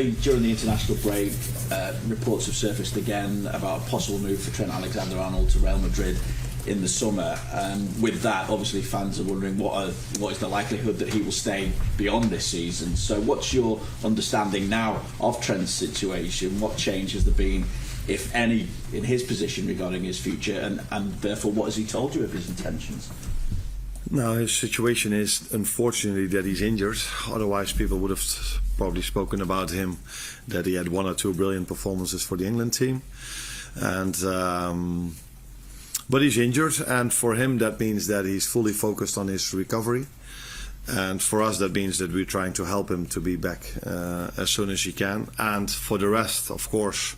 During the international break, reports have surfaced again about a possible move for Trent Alexander-Arnold to Real Madrid in the summer. With that, obviously fans are wondering what is the likelihood that he will stay beyond this season. So what's your understanding now of Trent's situation? What change has there been, if any, in his position regarding his future, and therefore what has he told you of his intentions? Now, his situation is unfortunately that he's injured. Otherwise, people would have probably spoken about him that he had one or two brilliant performances for the England team. But he's injured, and for him that means that he's fully focused on his recovery. And for us that means that we're trying to help him to be back as soon as he can. And for the rest, of course,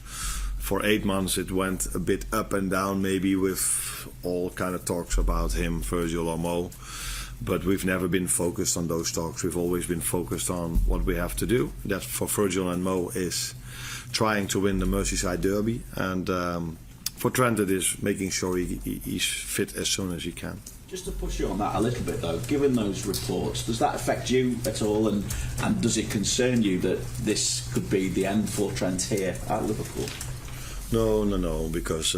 for 8 months it went a bit up and down, maybe with all kind of talks about him, Virgil or Mo. But we've never been focused on those talks. We've always been focused on what we have to do. That for Virgil and Mo is trying to win the Merseyside derby. And for Trent it is making sure he's fit as soon as he can. Just to push you on that a little bit though, given those reports, does that affect you at all, and does it concern you that this could be the end for Trent here at Liverpool? No, because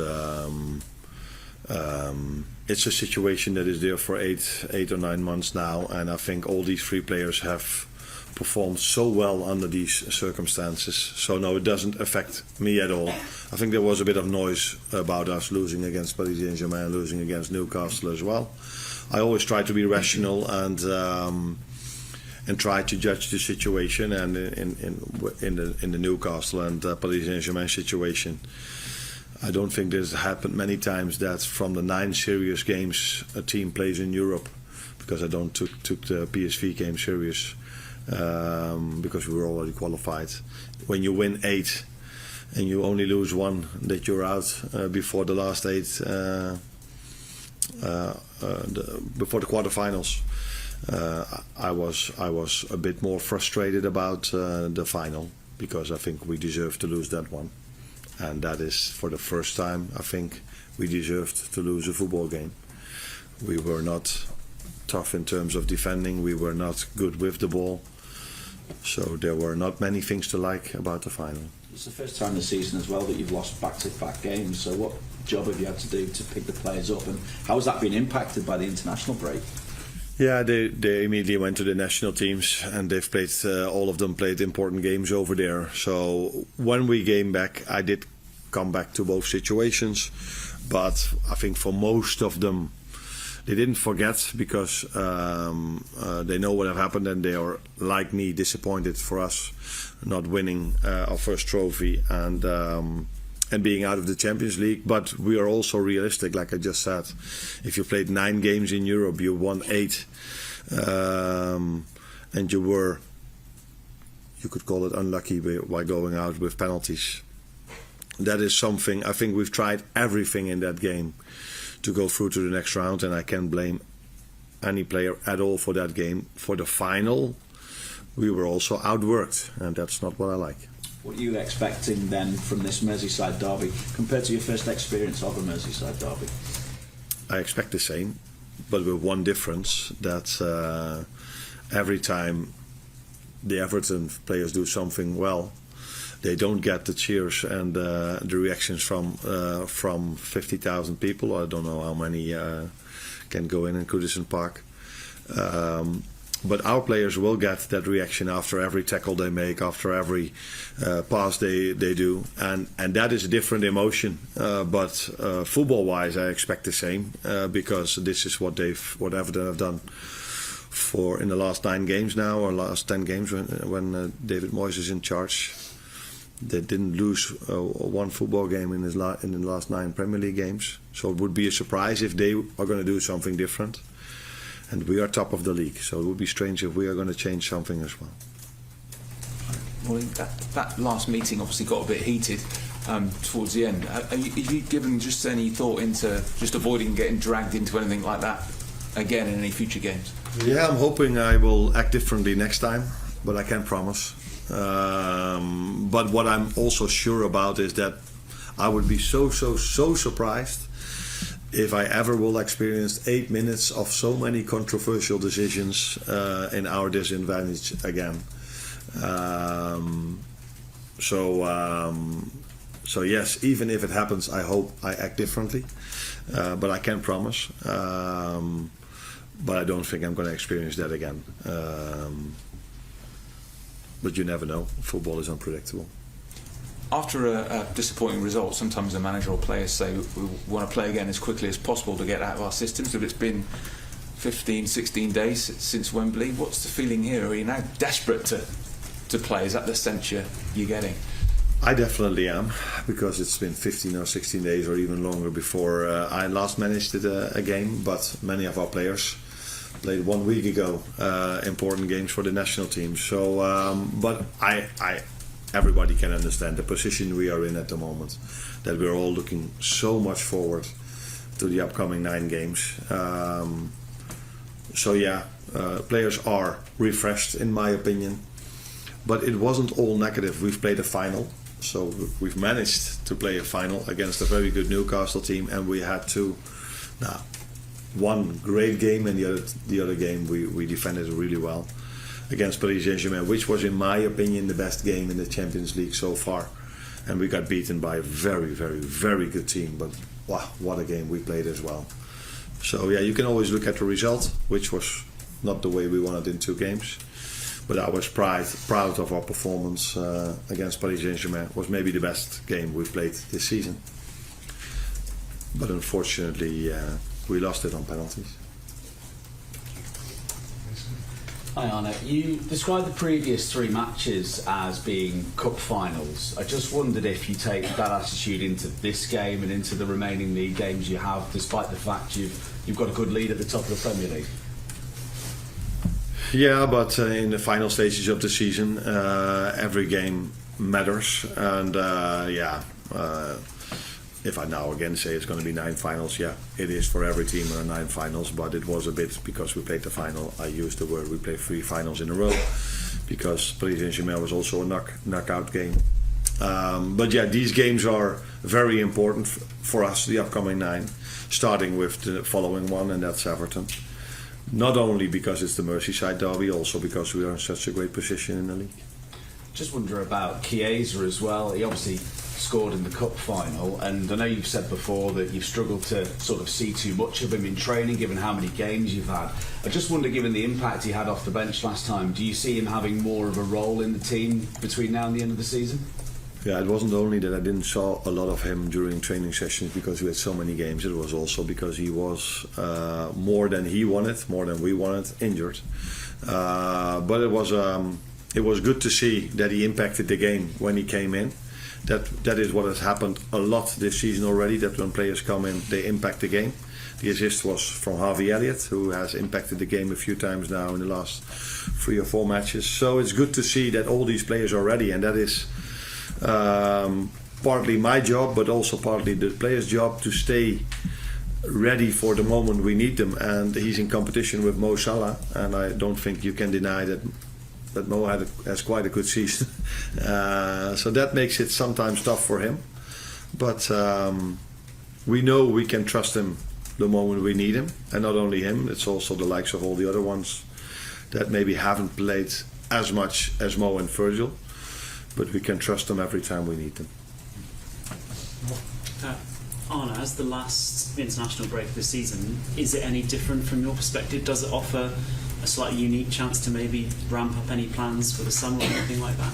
it's a situation that is there for eight or 9 months now, and I think all these three players have performed so well under these circumstances. So no, it doesn't affect me at all. I think there was a bit of noise about us losing against Paris Saint-Germain, losing against Newcastle as well. I always try to be rational and try to judge the situation. And in the Newcastle and Paris Saint-Germain situation, I don't think this happened many times that from the 9 serious games a team plays in Europe, because I don't took the PSV game serious. Because we were already qualified. When you win 8 and you only lose 1, that you're out before the last 8, before the quarterfinals. I was a bit more frustrated about the final, because I think we deserved to lose that one, and that is for the first time I think we deserved to lose a football game. We were not tough in terms of defending. We were not good with the ball. So there were not many things to like about the final. It's the first time this season as well that you've lost back-to-back games. So what job have you had to do to pick the players up, and how has that been impacted by the international break? Yeah, they immediately went to the national teams, and they've played. All of them played important games over there. So when we came back, I did come back to both situations, but I think for most of them, they didn't forget, because they know what have happened, and they are, like me, disappointed for us not winning our first trophy and being out of the Champions League. But we are also realistic, like I just said. If you played 9 games in Europe, you won 8, and you could call it unlucky by going out with penalties. That is something, I think we've tried everything in that game to go through to the next round, and I can't blame any player at all for that game. For the final, we were also outworked, and that's not what I like. What are you expecting then from this Merseyside derby compared to your first experience of a Merseyside derby? I expect the same, but with one difference, that every time the Everton players do something well, they don't get the cheers and the reactions from 50,000 people. I don't know how many can go in Goodison Park. But our players will get that reaction after every tackle they make, after every pass they do. And that is a different emotion. But football-wise, I expect the same, because this is what Everton have done in the last 9 games now, or last 10 games when David Moyes is in charge. They didn't lose one football game in the last 9 Premier League games. So it would be a surprise if they are going to do something different. And we are top of the league, so it would be strange if we are going to change something as well. Well, that last meeting obviously got a bit heated towards the end. Are you given just any thought into just avoiding getting dragged into anything like that again in any future games? Yeah, I'm hoping I will act differently next time, but I can't promise. But what I'm also sure about is that I would be so surprised if I ever will experience 8 minutes of so many controversial decisions in our disadvantage again. So yes, even if it happens, I hope I act differently, but I can't promise. But I don't think I'm going to experience that again. But you never know. Football is unpredictable. After a disappointing result, sometimes the manager or players say we want to play again as quickly as possible to get out of our systems. But it's been 15, 16 days since Wembley. What's the feeling here? Are you now desperate to play? Is that the sense you're getting? I definitely am, because it's been 15 or 16 days or even longer before I last managed a game. But many of our players played 1 week ago important games for the national team. So, but everybody can understand the position we are in at the moment, that we're all looking so much forward to the upcoming 9 games. So yeah, players are refreshed in my opinion, but it wasn't all negative. We've played a final, so we've managed to play a final against a very good Newcastle team, and we had one great game, and the other game we defended really well against Paris Saint-Germain, which was in my opinion the best game in the Champions League so far, and we got beaten by a very, very, very good team. But wow, what a game we played as well. So yeah, you can always look at the result, which was not the way we wanted in 2 games, but I was proud of our performance against Paris Saint-Germain. It was maybe the best game we've played this season, but unfortunately we lost it on penalties. Hi Arne, you described the previous 3 matches as being cup finals. I just wondered if you take that attitude into this game and into the remaining league games you have, despite the fact you've got a good lead at the top of the Premier League. Yeah, but in the final stages of the season, every game matters, and if I now again say it's going to be 9 finals, yeah, it is for every team 9 finals, but it was a bit, because we played the final, I used the word we played 3 finals in a row, because Paris Saint-Germain was also a knockout game. But yeah, these games are very important for us, the upcoming 9, starting with the following one, and that's Everton. Not only because it's the Merseyside derby, also because we are in such a great position in the league. Just wonder about Chiesa as well. He obviously scored in the cup final, and I know you've said before that you've struggled to sort of see too much of him in training given how many games you've had. I just wonder, given the impact he had off the bench last time, do you see him having more of a role in the team between now and the end of the season? Yeah, it wasn't only that I didn't saw a lot of him during training sessions because we had so many games, it was also because he was more than he wanted, more than we wanted, injured. But it was good to see that he impacted the game when he came in. That is what has happened a lot this season already, that when players come in, they impact the game. The assist was from Harvey Elliott, who has impacted the game a few times now in the last 3 or 4 matches. So it's good to see that all these players are ready, and that is partly my job, but also partly the players' job to stay ready for the moment we need them. And he's in competition with Mo Salah, and I don't think you can deny that Mo has quite a good season. So that makes it sometimes tough for him. But we know we can trust him the moment we need him. And not only him, it's also the likes of all the other ones that maybe haven't played as much as Mo and Virgil. But we can trust them every time we need them. Arne, as the last international break of the season, is it any different from your perspective? Does it offer a slightly unique chance to maybe ramp up any plans for the summer or anything like that?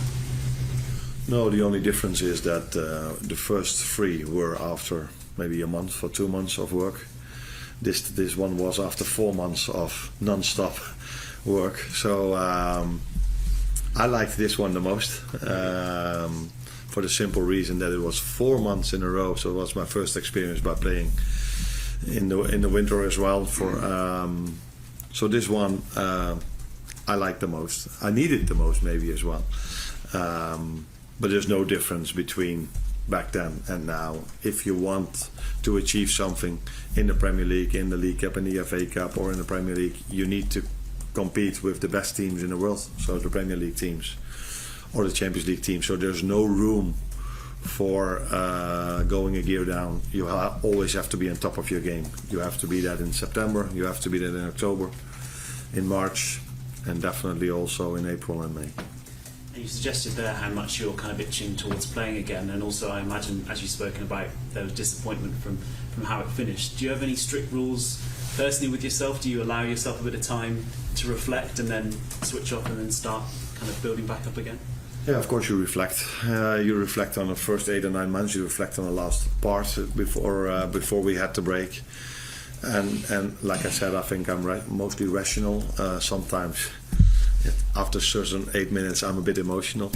No, the only difference is that the first 3 were after maybe a month or 2 months of work. This one was after 4 months of non-stop work. So I liked this one the most, for the simple reason that it was 4 months in a row. So it was my first experience by playing in the winter as well. So this one I liked the most. I needed the most maybe as well. But there's no difference between back then and now. If you want to achieve something in the Premier League, in the League Cup, in the FA Cup, or in the Premier League, you need to compete with the best teams in the world, so the Premier League teams or the Champions League teams. So there's no room for going a gear down. You always have to be on top of your game. You have to be that in September, you have to be that in October, in March, and definitely also in April and May. And you suggested there how much you're kind of itching towards playing again, and also I imagine, as you've spoken about, there was disappointment from how it finished. Do you have any strict rules personally with yourself? Do you allow yourself a bit of time to reflect and then switch off and then start kind of building back up again? Yeah, of course you reflect. You reflect on the first 8 or 9 months. You reflect on the last part before we had the break. And like I said, I think I'm mostly rational. Sometimes, after certain 8 minutes, I'm a bit emotional,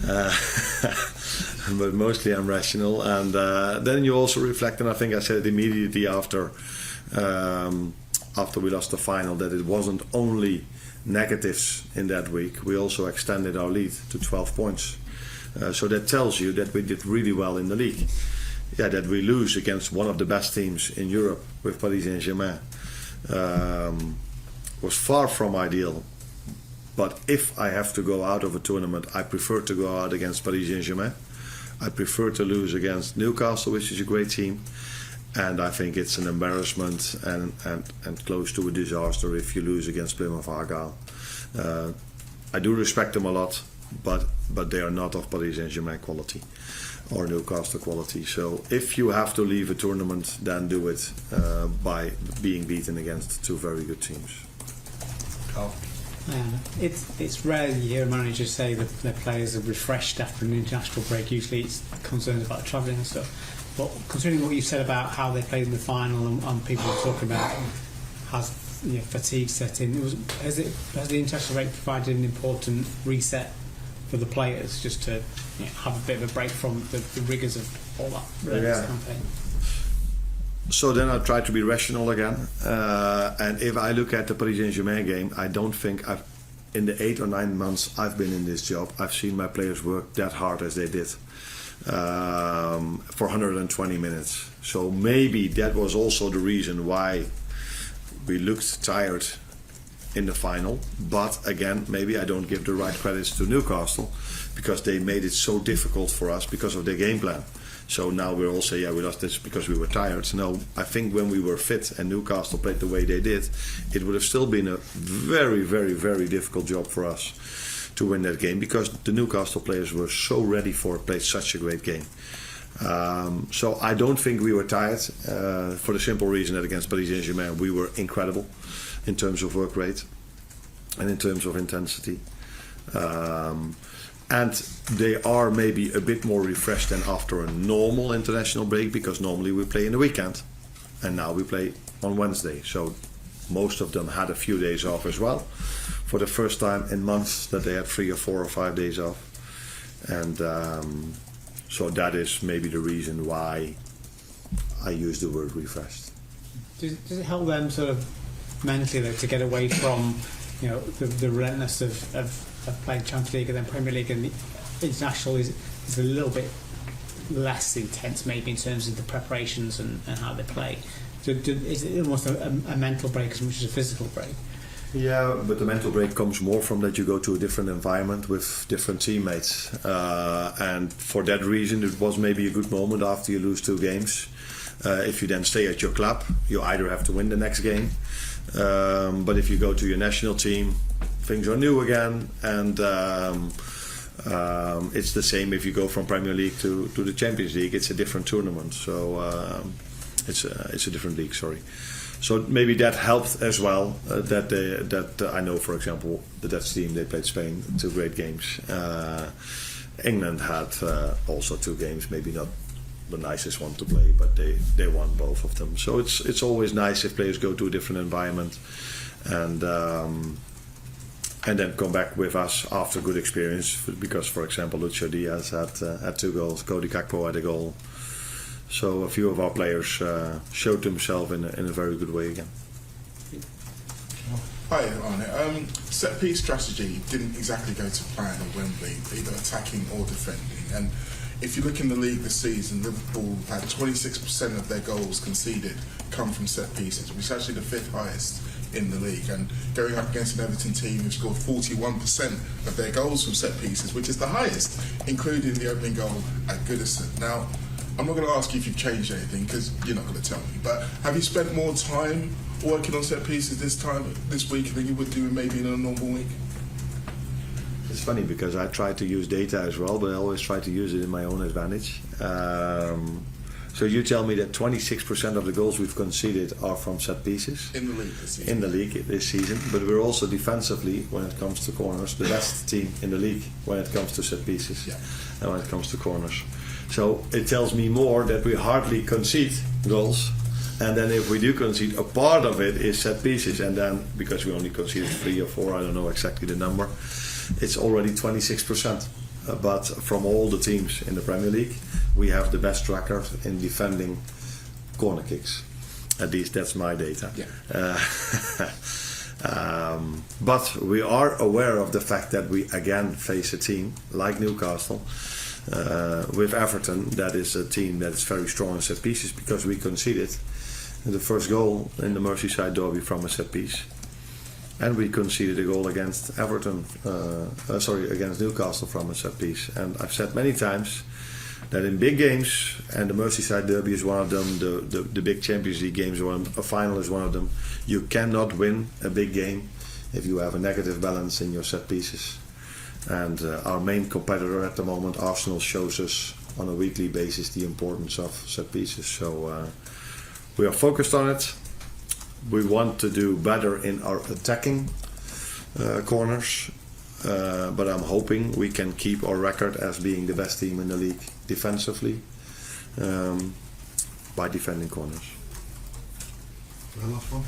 but mostly I'm rational. And then you also reflect, and I think I said it immediately after we lost the final, that it wasn't only negatives in that week. We also extended our lead to 12 points. So that tells you that we did really well in the league. Yeah, that we lose against one of the best teams in Europe with Paris Saint-Germain was far from ideal. But if I have to go out of a tournament, I prefer to go out against Paris Saint-Germain. I prefer to lose against Newcastle, which is a great team. And I think it's an embarrassment and close to a disaster if you lose against Plymouth Argyle. I do respect them a lot, but they are not of Paris Saint-Germain quality or Newcastle quality. So if you have to leave a tournament, then do it by being beaten against 2 very good teams. Carl? It's rare you hear a manager say that their players are refreshed after an international break. Usually it's concerns about travelling and stuff. But considering what you've said about how they played in the final and people are talking about has fatigue set in, has the international break provided an important reset for the players just to have a bit of a break from the rigours of all that campaign? So then I try to be rational again, and if I look at the Paris Saint-Germain game, I don't think in the 8 or 9 months I've been in this job, I've seen my players work that hard as they did for 120 minutes. So maybe that was also the reason why we looked tired in the final. But again, maybe I don't give the right credits to Newcastle because they made it so difficult for us because of their game plan. So now we're all saying, we lost this because we were tired. No, I think when we were fit and Newcastle played the way they did, it would have still been a very, very, very difficult job for us to win that game because the Newcastle players were so ready for it, played such a great game. So I don't think we were tired for the simple reason that against Paris Saint-Germain we were incredible in terms of work rate and in terms of intensity. And they are maybe a bit more refreshed than after a normal international break because normally we play in the weekend and now we play on Wednesday. So most of them had a few days off as well for the first time in months that they had 3 or 4 or 5 days off. And so that is maybe the reason why I use the word refreshed. Does it help them sort of mentally though to get away from the relentless of playing Champions League and then Premier League, and the international is a little bit less intense maybe in terms of the preparations and how they play? So is it almost a mental break as much as a physical break? Yeah, but the mental break comes more from that you go to a different environment with different teammates. And for that reason, it was maybe a good moment after you lose 2 games. If you then stay at your club, you either have to win the next game. But if you go to your national team, things are new again. And it's the same if you go from Premier League to the Champions League. It's a different tournament. So it's a different league, sorry. So maybe that helped as well. That I know, for example, the Dutch team, they played Spain 2 great games. England had also 2 games, maybe not the nicest one to play, but they won both of them. So it's always nice if players go to a different environment and then come back with us after good experience. Because, for example, Lucho Diaz had 2 goals, Cody Gakpo had a goal. So a few of our players showed themselves in a very good way again. Hi, Arne. Set piece strategy didn't exactly go to plan at Wembley, either attacking or defending. And if you look in the league this season, Liverpool had 26% of their goals conceded come from set pieces, which is actually the 5th highest in the league. And going up against an Everton team who scored 41% of their goals from set pieces, which is the highest, including the opening goal at Goodison. Now, I'm not going to ask you if you've changed anything because you're not going to tell me, but have you spent more time working on set pieces this week than you would do maybe in a normal week? It's funny because I try to use data as well, but I always try to use it in my own advantage. So you tell me that 26% of the goals we've conceded are from set pieces In the league this season. in the league this season, but we're also defensively, when it comes to corners, the best team in the league when it comes to set pieces and when it comes to corners. So it tells me more that we hardly concede goals, and then if we do concede, a part of it is set pieces, and then because we only conceded 3 or 4, I don't know exactly the number, it's already 26%. But from all the teams in the Premier League, we have the best record in defending corner kicks. At least that's my data. But we are aware of the fact that we again face a team like Newcastle with Everton, that is a team that is very strong in set pieces, because we conceded the first goal in the Merseyside derby from a set piece. And we conceded a goal against against Newcastle from a set piece. And I've said many times that in big games, and the Merseyside derby is one of them, the big Champions League games, a final is one of them, you cannot win a big game if you have a negative balance in your set pieces. And our main competitor at the moment, Arsenal, shows us on a weekly basis the importance of set pieces. So we are focused on it. We want to do better in our attacking corners, but I'm hoping we can keep our record as being the best team in the league defensively by defending corners. The last one.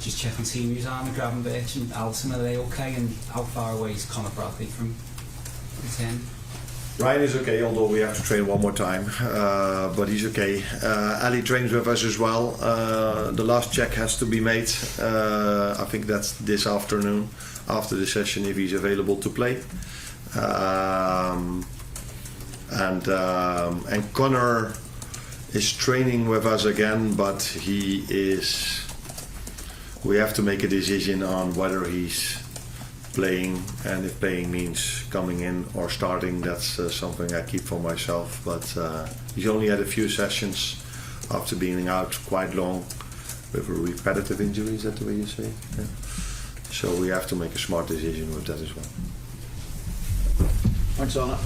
Just checking team news, Arne, Gravenberch and Alton, are they okay? And how far away is Conor Bradley from the 10? Ryan is okay, although we have to train one more time, but he's okay. Ali trains with us as well. The last check has to be made. I think that's this afternoon after the session, if he's available to play. And Conor is training with us again, but we have to make a decision on whether he's playing, and if playing means coming in or starting, that's something I keep for myself. But he's only had a few sessions after being out quite long with a repetitive injury, is that the way you say? Yeah. So we have to make a smart decision with that as well. Thanks, Arne.